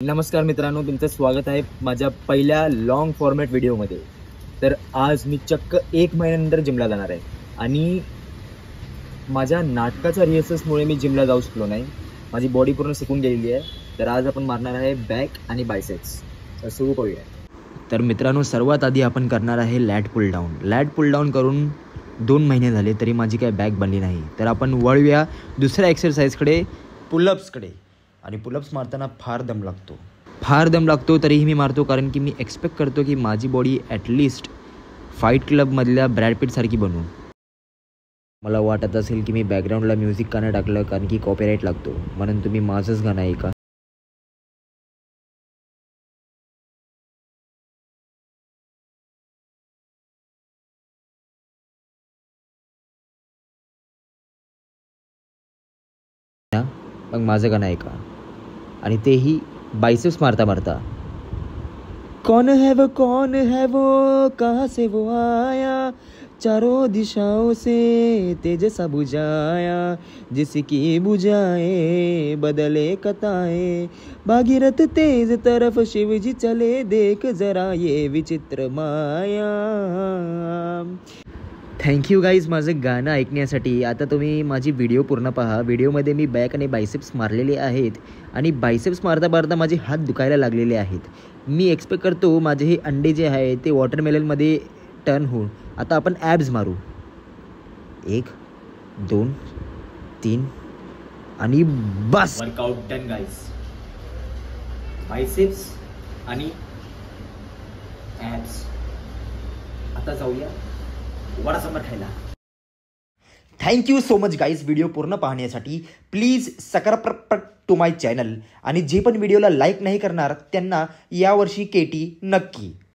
नमस्कार मित्रांनो, तुमचं स्वागत आहे माझ्या पहिल्या लॉंग फॉर्मॅट व्हिडिओमध्ये। तर आज मी चक्क 1 महिन्यानंतर जिमला जाणार आहे आणि माझ्या नाटकाच्या रिहर्सल्समुळे मी जिमला जाऊ शकलो नाही। माझी बॉडी पूर्ण सुकून गेलेली आहे। तर आज आपण मारणार आहे बॅक आणि बायसेप्स। तर सुरू करूया। तर मित्रांनो, सर्वात आधी आपण करणार आहे लॅट पुल डाऊन। लॅट पुल डाऊन करून 2 महिने झाले तरी माझी काय बॅक बनली नाही। तर आपण वळूया दुसऱ्या एक्सरसाइजकडे, पुलअप्सकडे। आणि पुलअप्स मारताना फार दम लागतो तरीही मी मारतो, कारण की मी एक्सपेक्ट करतो की माझी बॉडी ॲटलिस्ट फाईट क्लबमधल्या ब्रॅड पिटसारखी बनू। मला वाटत असेल की मी बॅकग्राऊंडला म्युझिक का नाही टाकलं, कारण की कॉपीराईट लागतो, म्हणून तुम्ही माझंच गाणं ऐका। मग माझं गाणं ऐका, आणि तेही बायसेप्स मारता मारता। कौन है वो कहाँ से वो आया, चारों दिशाओं से तेज सा बुझाया, जिसकी बुझाए बदले कताए, भागीरथ तेज तरफ शिव जी चले, देख जरा ये विचित्र माया। थँक्यू गाईज माझं गाणं ऐकण्यासाठी। आता तुम्ही माझी व्हिडिओ पूर्ण पहा। व्हिडिओमध्ये मी बॅक आणि बायसेप्स मारलेले आहेत, आणि बायसेप्स मारता मारता माझे हात दुखायला लागलेले आहेत। मी एक्सपेक्ट करतो माझे हे अंडे जे आहे ते वॉटरमेलनमध्ये टर्न होऊन। आता आपण ॲब्स मारू। 1 2 3 आणि बस। Workout done guys. बायसेप्स आणि ॲब्स। आता जाऊया वडा सांबार खायला। Thank you so much guys video पूर्ण पाहण्यासाठी। Please subscribe to my channel, आणि जे पण व्हिडिओला लाईक नाही करणार त्यांना यावर्षी केटी नक्की।